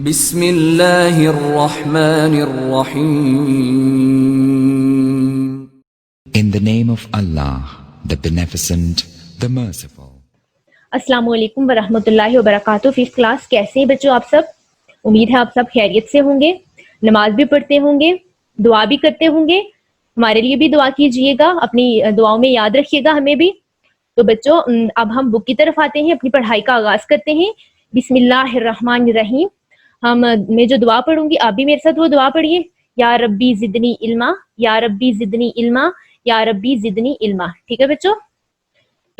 बिस्मिल्लाहिर्रहमानिर्रहीम। In the name of Allah, the Beneficent, the Merciful. अस्सलामु अलैकुम वरहमतुल्लाहि वबरकातुहू। फिफ्थ क्लास, कैसे हैं बच्चों आप सब? उम्मीद है आप सब खैरियत से होंगे, नमाज भी पढ़ते होंगे, दुआ भी करते होंगे। हमारे लिए भी दुआ कीजिएगा, अपनी दुआओं में याद रखिएगा हमें भी। तो बच्चों अब हम बुक की तरफ आते हैं, अपनी पढ़ाई का आगाज करते हैं। बिस्मिल्लाहिर्रहमानिर्रहीम। मैं जो दुआ पढ़ूंगी आप भी मेरे साथ वो दुआ पढ़िए। या रब्बी जिदनी इल्मा, या रब्बी जिदनी इल्मा, या रब्बी जिदनी इल्मा। ठीक है बच्चों?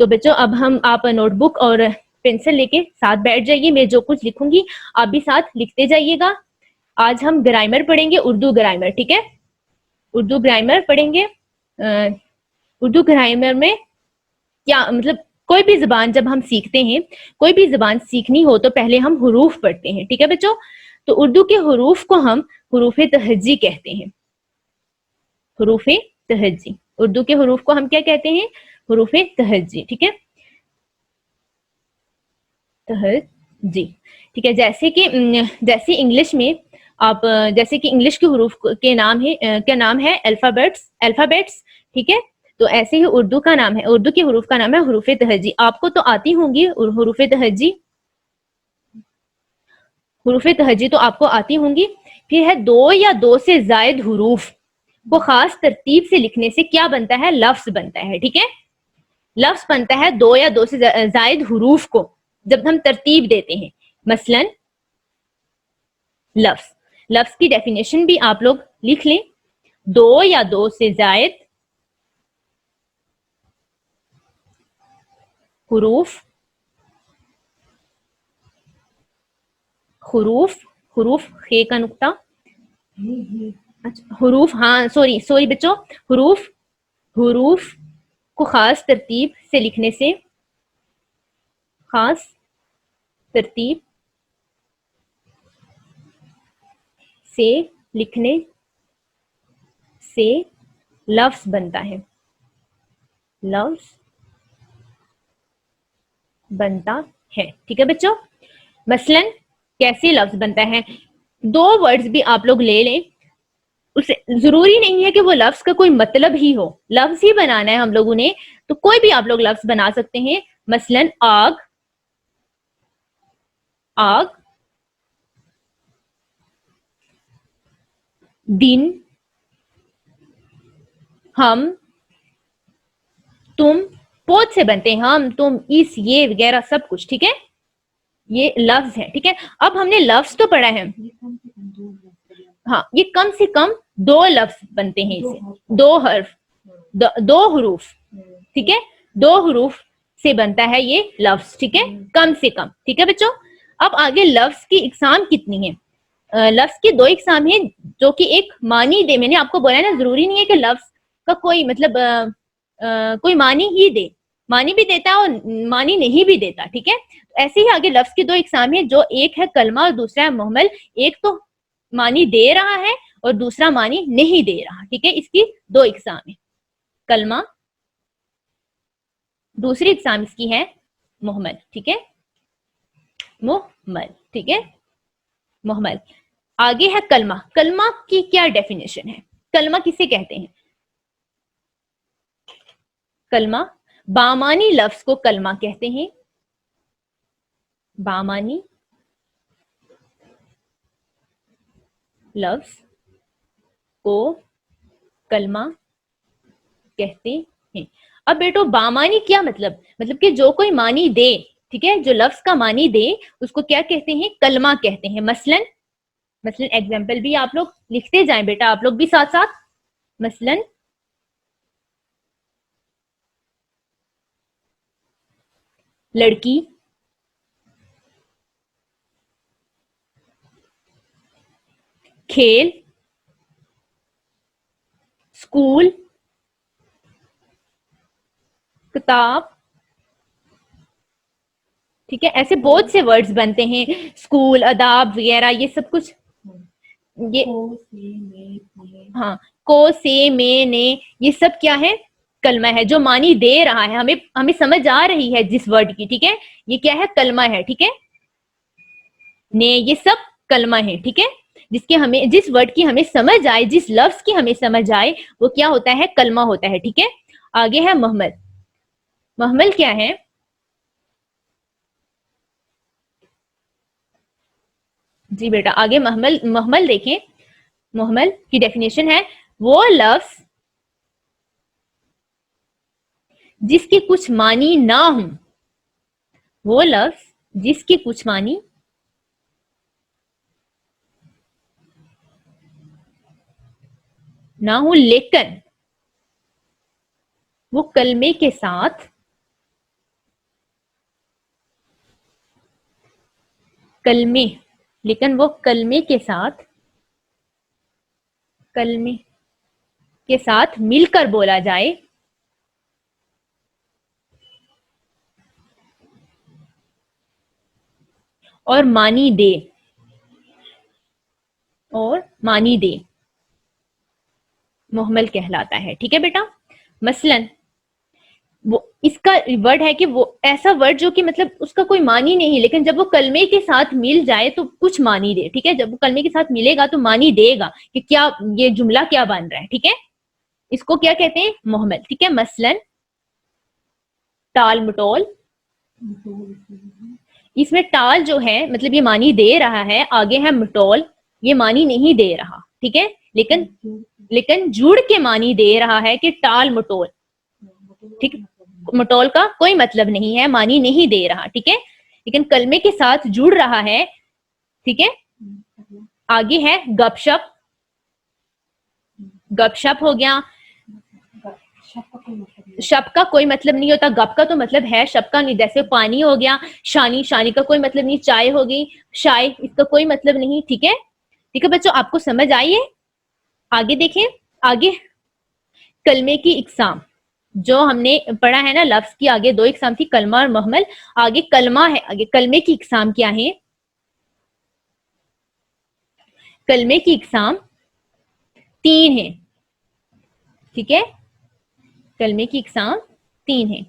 तो बच्चों अब आप नोटबुक और पेंसिल लेके साथ बैठ जाइए। मैं जो कुछ लिखूंगी आप भी साथ लिखते जाइएगा। आज हम ग्रामर पढ़ेंगे, उर्दू ग्रामर। ठीक है, उर्दू ग्रामर पढ़ेंगे। उर्दू ग्रामर में क्या मतलब, कोई भी जुबान जब हम सीखते हैं, कोई भी जुबान सीखनी हो तो पहले हम हुरूफ पढ़ते हैं। ठीक है बच्चों? तो उर्दू के हुरूफ को हम हुरूफ तहज्जी कहते हैं। हुरूफ तहज्जी, उर्दू के हुरूफ को हम क्या कहते हैं? हुरूफ तहज्जी। ठीक है, तहज्जी। ठीक है, जैसे इंग्लिश में आप, जैसे कि इंग्लिश के हुरूफ के नाम है, क्या नाम है? अल्फाबेट्स। ठीक है, तो ऐसे ही उर्दू का नाम है, उर्दू के हुरूफ का नाम है हुरूफ तहज्जी। आपको तो आती होंगी हुरूफ तहज्जी, हुरूफ तहज्जी तो आपको आती होंगी। फिर है दो या दो से जायद हुरूफ को खास तरतीब से लिखने से क्या बनता है? लफ्ज बनता है। ठीक है, लफ्ज बनता है दो या दो से जायद हुरूफ को जब हम तरतीब देते हैं। मसलन लफ्ज की डेफिनेशन भी आप लोग लिख लें। दो या दो से जायद हुरूफ, हुरूफ खे का नुक्ता, अच्छा हुरूफ, हाँ सॉरी बच्चों, हुरूफ को खास तरतीब से लिखने से, खास तरतीब से लिखने से लफ्ज बनता है, लफ्ज बनता है। ठीक है बच्चों? मसलन कैसे लफ्ज बनता है? दो वर्ड्स भी आप लोग ले लें, उसे जरूरी नहीं है कि वो लफ्ज का कोई मतलब ही हो, लफ्ज ही बनाना है हम लोगों ने, तो कोई भी आप लोग लफ्ज बना सकते हैं। मसलन आग, दिन, हम, तुम, बहुत से बनते हैं, हम, तुम, इस, ये वगैरह सब कुछ। ठीक है, ये लफ्ज है। ठीक है, अब हमने लफ्ज तो पढ़ा है, हाँ ये कम से कम दो लफ्ज बनते हैं इसे, दो हर्फ, दो हुरूफ। ठीक है, दो हुरूफ से बनता है ये लफ्ज। ठीक है, कम से कम। ठीक है बच्चों? अब आगे लफ्ज की इकसाम कितनी है? लफ्ज की दो इकसाम है जो कि एक मानी दे। मैंने आपको बोला ना, जरूरी नहीं है कि लफ्ज का कोई मतलब कोई मानी ही दे, मानी भी देता है और मानी नहीं भी देता। ठीक है, ऐसे ही आगे लफ्ज की दो इकसाम है, जो एक है कलमा और दूसरा है मुहम्मल। एक तो मानी दे रहा है और दूसरा मानी नहीं दे रहा। ठीक है, इसकी दो इकसाम है, कलमा, दूसरी इकसाम इसकी है मुहम्मल। ठीक है, मुहम्मल। ठीक है, मुहम्मल। आगे है कलमा। कलमा की क्या डेफिनेशन है? कलमा किसे कहते हैं? कलमा, बामानी लफ्ज को कलमा कहते हैं। बामानी लफ्ज को कलमा कहते हैं। अब बेटो बामानी क्या मतलब? मतलब कि जो कोई मानी दे, ठीक है, जो लफ्ज का मानी दे उसको क्या कहते हैं? कलमा कहते हैं। मसलन एग्जाम्पल भी आप लोग लिखते जाएं बेटा, आप लोग भी साथ साथ। मसलन लड़की, खेल, स्कूल, किताब। ठीक है, ऐसे बहुत से वर्ड्स बनते हैं, स्कूल, अदाब वगैरह, ये सब कुछ। ये हाँ, को, से, में, ने, ये सब क्या है? कलमा है, जो मानी दे रहा है, हमें समझ आ रही है जिस वर्ड की। ठीक है, ये क्या है? कलमा है। ठीक है, ने, ये सब कलमा है, ठीक है, जिसके हमें, जिस वर्ड की हमें समझ आए, जिस लफ्ज की हमें समझ आए, वो क्या होता है, कलमा होता है, ठीक है। आगे है महमल। महमल क्या है? जी बेटा, आगे महमल, महमल देखें। महमल की डेफिनेशन है वो लफ्ज जिसके कुछ मानी ना हो, वो लफ्ज जिसके कुछ मानी ना हो, लेकिन वो कलमे के साथ, कलमे, लेकिन वो कलमे के साथ, कलमे के साथ मिलकर बोला जाए, और मानी दे, और मानी दे, मुहम्मल कहलाता है, ठीक है बेटा। मसलन वो, इसका वर्ड है कि वो ऐसा वर्ड जो कि मतलब उसका कोई मानी नहीं, लेकिन जब वो कलमे के साथ मिल जाए तो कुछ मानी दे, ठीक है। जब वो कलमे के साथ मिलेगा तो मानी देगा कि क्या ये जुमला क्या बन रहा है, ठीक है। इसको क्या कहते हैं, मुहम्मल, ठीक है। मसलन टाल मटोल, इसमें टाल जो है मतलब ये मानी दे रहा है, आगे है मटोल, ये मानी नहीं दे रहा, ठीक है। लेकिन लेकिन जुड़ के मानी दे रहा है कि टाल मटोल, ठीक। मटोल का कोई मतलब नहीं है, मानी नहीं दे रहा, ठीक है, लेकिन कलमे के साथ जुड़ रहा है, ठीक है। आगे है गपशप। गपशप हो गया, शप का कोई मतलब नहीं होता, गप का तो मतलब है, शप का नहीं। जैसे पानी हो गया, शानी, शानी का कोई मतलब नहीं। चाय हो गई, शाय, इसका कोई मतलब नहीं, ठीक है। ठीक है बच्चों, आपको समझ आई है? आगे देखें। आगे कलमे की इकसाम, जो हमने पढ़ा है ना, लफ्ज की आगे दो इकसाम थी, कलमा और मुहम्मल। आगे कलमा है, आगे कलमे की इकसाम क्या है? कलमे की इकसाम तीन है, ठीक है। कलमे की इकसाम तीन है।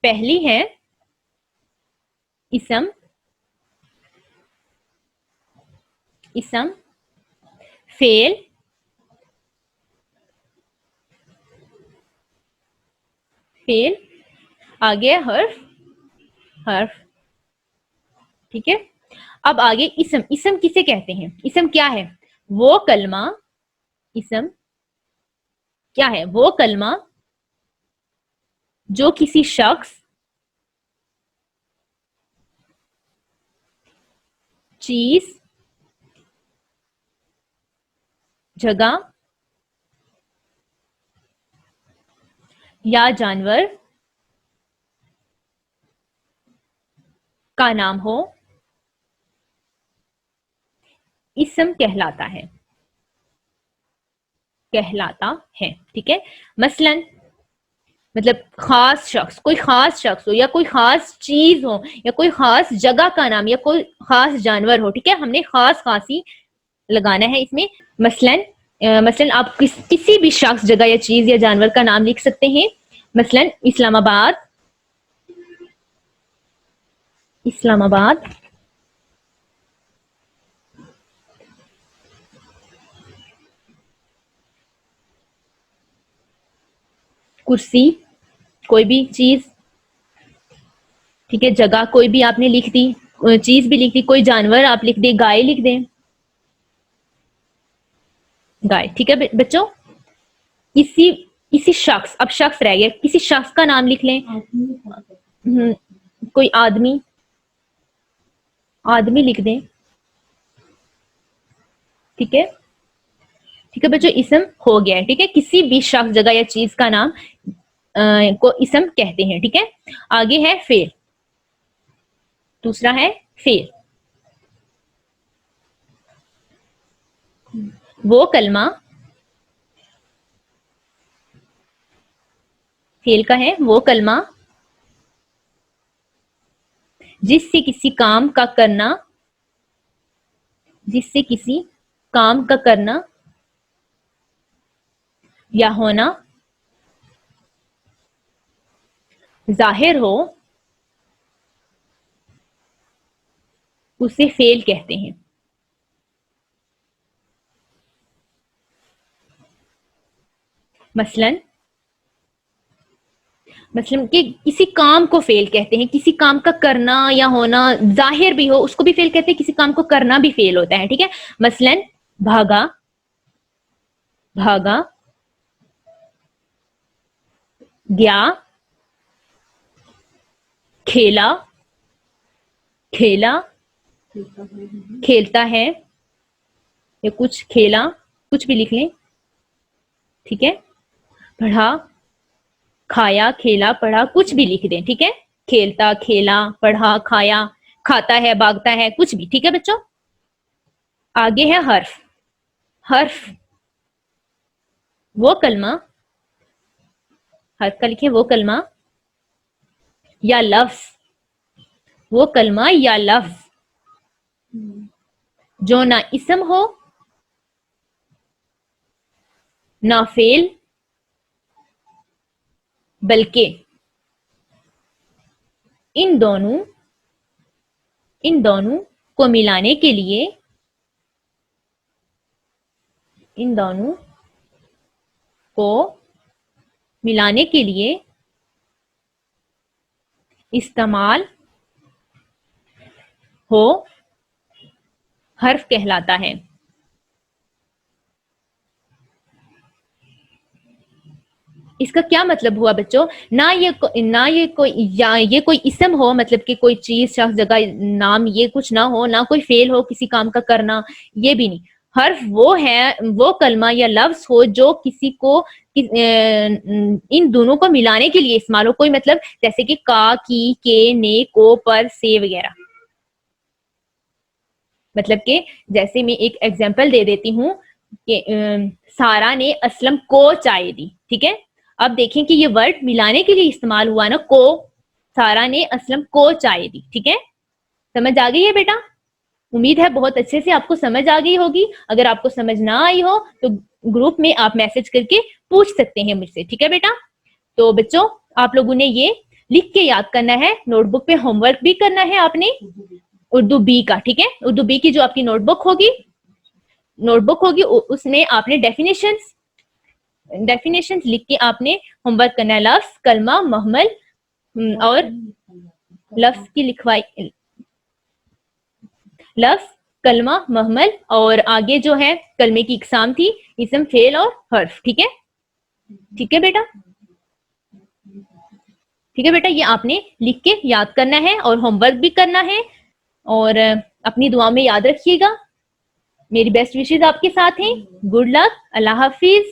पहली है इसम, इसम, फेल, फेल, आगे हर्फ, हर्फ, ठीक है। अब आगे इसम। इसम किसे कहते हैं? इसम क्या है? वो कलमा, इसम क्या है? वो कलमा जो किसी शख्स, चीज, जगह या जानवर का नाम हो, इसम कहलाता है, कहलाता है, ठीक है। मसलन मतलब खास शख्स, कोई खास शख्स हो, या कोई खास चीज हो, या कोई खास जगह का नाम, या कोई खास जानवर हो, ठीक है। हमने खास खासी लगाना है इसमें। मसलन मसलन आप किसी भी शख्स, जगह या चीज या जानवर का नाम लिख सकते हैं। मसलन इस्लामाबाद, इस्लामाबाद, कुर्सी, कोई भी चीज, ठीक है। जगह कोई भी आपने लिख दी, चीज भी लिख दी, कोई जानवर आप लिख दे, गाय लिख दें, गाय, ठीक है बच्चों। किसी किसी शख्स, अब शख्स रह गया, किसी शख्स का नाम लिख लें। कोई आदमी, आदमी लिख दें, ठीक है। ठीक है बच्चों, इसम हो गया है, ठीक है। किसी भी शख्स, जगह या चीज का नाम को इसम कहते हैं, ठीक है। आगे है फेल। दूसरा है फेल। वो कलमा, फेल का है वो कलमा जिससे किसी काम का करना, जिससे किसी काम का करना या होना जाहिर हो, उसे फेल कहते हैं। मसलन मतलब कि किसी काम को फेल कहते हैं, किसी काम का करना या होना जाहिर भी हो उसको भी फेल कहते हैं, किसी काम को करना भी फेल होता है, ठीक है। मसलन भागा, भागा, गया, खेला, खेला, खेलता है, या कुछ खेला, कुछ भी लिख लें, ठीक है। पढ़ा, खाया, खेला, पढ़ा, कुछ भी लिख दें, ठीक है। खेलता, खेला, पढ़ा, खाया, खाता है, भागता है, कुछ भी, ठीक है बच्चों। आगे है हर्फ। हर्फ वो कलमा, हर्फ का लिखे वो कलमा या लफ्ज, वो कलमा या लफ्ज जो ना इसम हो, ना फेल, बल्कि इन दोनों को मिलाने के लिए, इन दोनों को मिलाने के लिए इस्तेमाल हो हर्फ कहलाता है। इसका क्या मतलब हुआ बच्चों? ना ये कोई या ये कोई इसम हो, मतलब कि कोई चीज, शख्स, जगह, नाम, ये कुछ ना हो, ना कोई फेल हो किसी काम का करना, ये भी नहीं। हर्फ वो है, वो कलमा या लफ्ज हो जो किसी को इन दोनों को मिलाने के लिए इस्तेमाल हो। कोई मतलब जैसे कि का, की, के, ने, को, पर, से वगैरह। मतलब कि जैसे मैं एक एग्जांपल दे देती हूँ कि सारा ने असलम को चाय दी, ठीक है। अब देखें कि ये वर्ड मिलाने के लिए इस्तेमाल हुआ ना, को। सारा ने असलम को चाय दी, ठीक है। समझ आ गई है बेटा? उम्मीद है बहुत अच्छे से आपको समझ आ गई होगी। अगर आपको समझ ना आई हो तो ग्रुप में आप मैसेज करके पूछ सकते हैं मुझसे, ठीक है बेटा। तो बच्चों आप लोगों ने ये लिख के याद करना है, नोटबुक पे होमवर्क भी करना है आपने, उर्दू बी का, ठीक है। उर्दू बी की जो आपकी नोटबुक होगी उसमें आपने डेफिनेशंस लिख के आपने होमवर्क करना है। लफ्ज, कलमा, महमल और लफ्ज की लिखवाई, लफ्ज, कलमा, महमल और आगे जो है कलमे की इकसाम थी, इसम, फेल और हर्फ, ठीक है। ठीक है बेटा, ठीक है बेटा, ये आपने लिख के याद करना है और होमवर्क भी करना है। और अपनी दुआ में याद रखिएगा। मेरी बेस्ट विशेस आपके साथ हैं। गुड लक, अल्लाह हाफिज।